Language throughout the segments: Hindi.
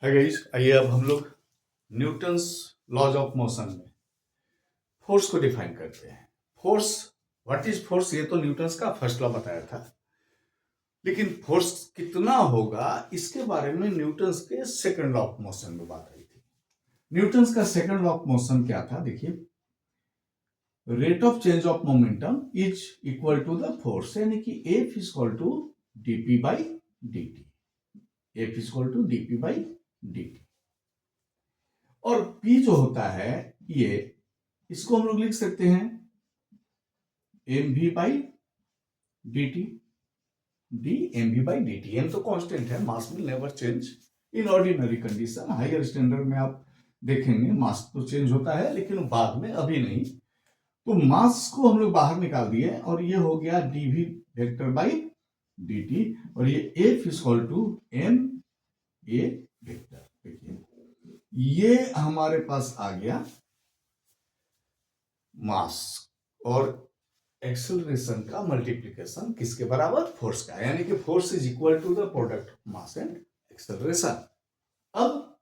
है गाइस, आइए अब हम लोग न्यूटन्स लॉज ऑफ मोशन में फोर्स को डिफाइन करते हैं। फोर्स, व्हाट इज फोर्स, ये तो न्यूटन्स का फर्स्ट लॉ बताया था, लेकिन फोर्स कितना होगा इसके बारे में न्यूटन्स के सेकंड लॉ ऑफ मोशन में बात आई थी। न्यूटन्स का सेकंड लॉ ऑफ मोशन क्या था, देखिए, rate of change of momentum is equal to the force, यानी कि F is equal to d p by d t. F is equal to d p by d t. और P जो होता है, ये इसको हम लोग लिख सकते हैं m v by d t, d m v by d t. M तो कांस्टेंट है, mass will never change in ordinary condition. Higher standard में आप देखेंगे मास तो चेंज होता है, लेकिन बाद में, अभी नहीं। तो मास को हम लोग बाहर निकाल दिए और ये हो गया d v vector by d t, और ये F equal to M a vector. देखिए, ये हमारे पास आ गया मास और एक्सेलरेशन का मल्टीप्लिकेशन किसके बराबर, फोर्स का, यानी कि force is equal to the product mass and acceleration. अब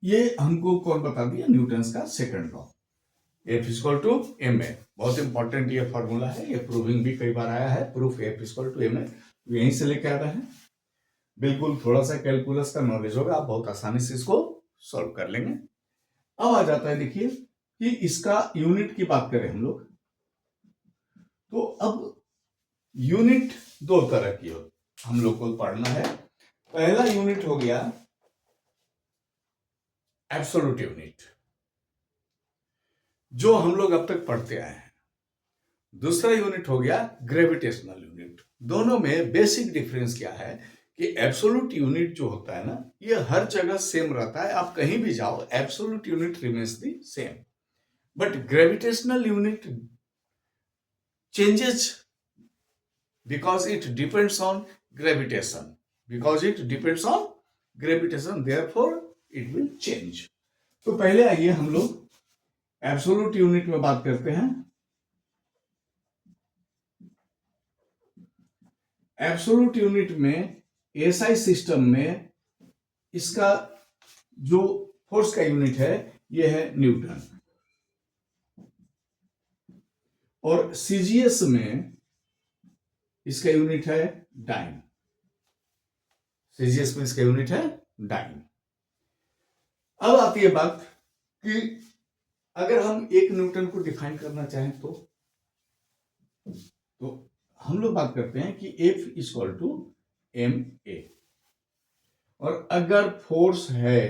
ये हमको कौन बता दिया, न्यूटन्स का second law, F equal to M A. बहुत इंपॉर्टेंट ये फॉर्मूला है, ये प्रूविंग भी कई बार आया है, proof F equal to M a, यहीं से लेके आ रहे हैं। बिल्कुल, थोड़ा सा कैलकुलस का नॉलेज होगा, आप बहुत आसानी से इसको सॉल्व कर लेंगे। अब आ जाता है, देखिए, कि इसका यूनिट की बात करें हम लोग, तो अब यूनिट दो तरह की हो, हम लोग को पढ़ना है। पहला यूनिट हो गया एब्सोल्यूट यूनिट, जो हम लोग अब तक पढ़ते आए हैं। दूसरा यूनिट हो गया ग्रेविटेशनल यूनिट। दोनों में बेसिक डिफरेंस क्या है कि एब्सोल्यूट यूनिट जो होता है ना, ये हर जगह सेम रहता है, आप कहीं भी जाओ absolute unit remains the same, but gravitational unit changes because it depends on gravitation, therefore it will change। तो पहले आइए हम लोग एब्सोल्यूट यूनिट में बात करते हैं। एब्सोल्यूट यूनिट में एसआई सिस्टम में इसका जो फोर्स का यूनिट है यह है न्यूटन, और सीजीएस में इसका यूनिट है डाइन। सीजीएस में इसका यूनिट है डाइन। अब आती है बात कि अगर हम एक न्यूटन को डिफाइन करना चाहें तो हम लोग बात करते हैं कि F equal to M a, और अगर फोर्स है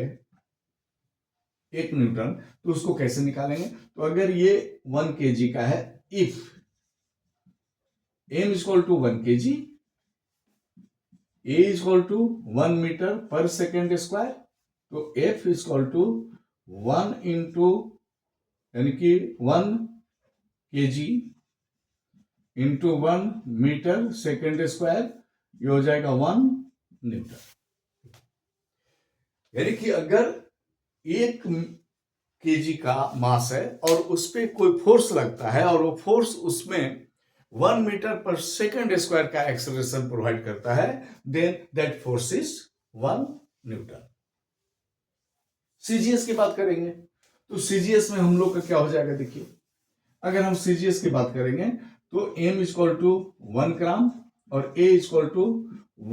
1 न्यूटन तो उसको कैसे निकालेंगे, तो अगर ये 1 केजी का है, if m equal to 1 KG, a equal to 1 metre per second square, तो f इक्वल टू 1 इंटू, यानी कि 1 KG into 1 metre second square, ये हो जाएगा 1 न्यूटन। यानी कि अगर 1 केजी का मास है और उस पर कोई फोर्स लगता है और वो फोर्स उसमें 1 मीटर पर सेकेंड स्क्वायर का एक्सेलरेशन प्रोवाइड करता है, then that force is 1 newton. CGS की बात करेंगे तो सीजीएस में हम लोग का क्या हो जाएगा, देखिए, अगर हम सीजीएस की बात करेंगे तो m इक्वल टू 1 ग्राम और a equal to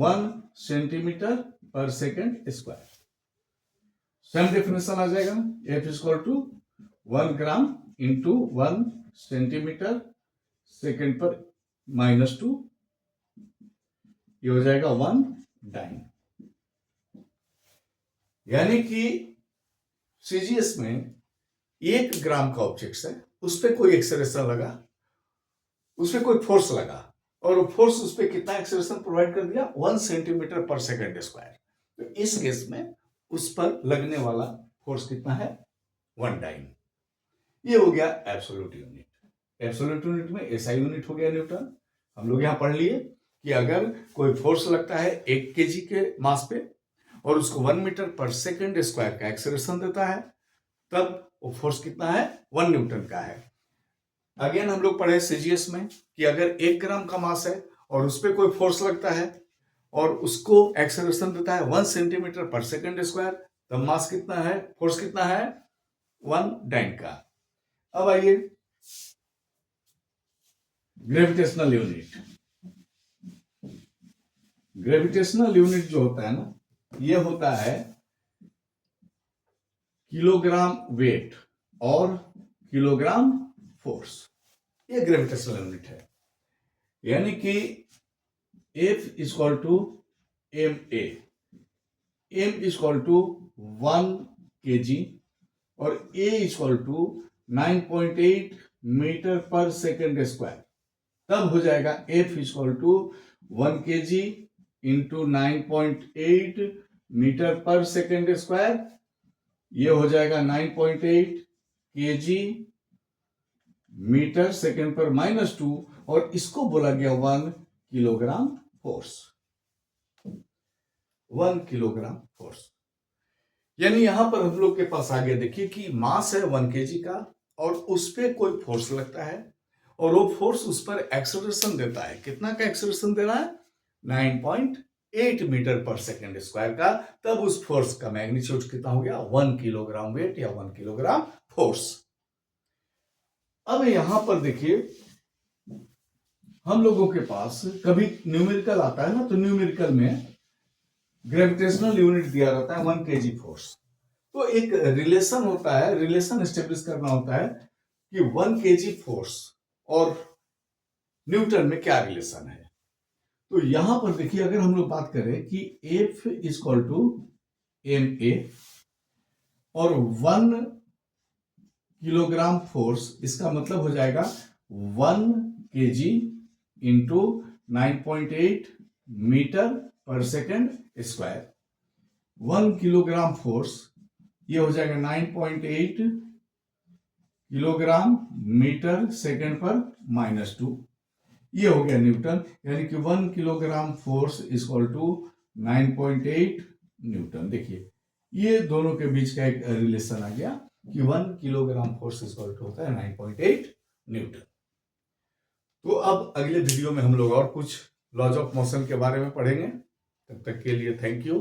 1 centimetre per second square. Same definition आ जाएगा ना, f equal to 1 gram into 1 centimetre second per -2, ये हो जाएगा 1 डाइन। यानी कि सीजीएस में 1 ग्राम का ऑब्जेक्ट है, उस पर कोई एक्सेलरेशन लगा, उस पर कोई फोर्स लगा, और वो फोर्स उस पर कितना एक्सेलरेशन प्रोवाइड कर दिया, 1 सेंटीमीटर पर सेकेंड स्क्वायर। तो इस केस में उस पर लगने वाला फोर्स कितना है, 1 डाइन। ये हो गया एब्सोल्यूट यूनिट। एब्सोल्यूट यूनिट में एसआई यूनिट हो गया न्यूटन। हम लोग यहां पढ़ लिए कि अगर कोई फोर्स लगता है 1 केजी के मास पे और उसको 1 मीटर पर सेकेंड स्क्वायर का एक्सेलरेशन देता है, तब वो फोर्स कितना है, 1 न्यूटन का है। अगेन हम लोग पढ़े सीजीएस में कि अगर 1 ग्राम का मास है और उस पर कोई फोर्स लगता है और उसको एक्सेलरेशन देता है 1 सेंटीमीटर पर सेकंड स्क्वायर, तब मास कितना है, फोर्स कितना है, 1 डाइन का। अब आइए ग्रेविटेशनल यूनिट। ग्रेविटेशनल यूनिट जो होता है ना, ये होता है किलोग्राम वेट और किलोग्राम फोर्स, ये ग्रेविटेशनल यूनिट है। यानी कि F equal to ma, m equal to 1 kg और a equal to 9.8 metre per second square, तब हो जाएगा F equal to 1 kg into 9.8 metre per second square, ये हो जाएगा 9.8 kg मीटर सेकेंड पर -2, और इसको बोला गया 1 किलोग्राम फोर्स, 1 किलोग्राम फोर्स। यानी यहां पर हम लोग के पास आगे देखिए कि मास है 1 kg का और उस पर कोई फोर्स लगता है और वो फोर्स उस पर एक्सेलरेशन देता है। कितना का एक्सेलरेशन दे रहा है, 9.8 मीटर पर सेकेंड स्क्वायर का, तब उस फोर्स का मैग्नीट्यूड कितना हो गया, 1 किलोग्राम वेट या 1 किलोग्राम फोर्स। अब यहां पर देखिए हम लोगों के पास कभी न्यूमेरिकल आता है ना, तो न्यूमेरिकल में ग्रेविटेशनल यूनिट दिया रहता है 1 kg फोर्स, तो एक रिलेशन होता है, रिलेशन एस्टेब्लिश करना होता है कि 1 kg फोर्स और न्यूटन में क्या रिलेशन है। तो यहां पर देखिए अगर हम लोग बात करें कि F इक्वल टू ma और 1 किलोग्राम फोर्स, इसका मतलब हो जाएगा 1 kg into 9.8 metre per second square. 1 kilogram force ये हो जाएगा 9.8 किलोग्राम मीटर सेकेंड पर -2, ये हो गया न्यूटन। यानी कि 1 kilogram force equal to 9.8 newton. देखिए ये दोनों के बीच का एक रिलेशन आ गया कि 1 किलोग्राम फोर्स इक्वल टू होता है 9.8 न्यूटन। तो अब अगले वीडियो में हम लोग और कुछ लॉज ऑफ मोशन के बारे में पढ़ेंगे। तब तक के लिए थैंक यू।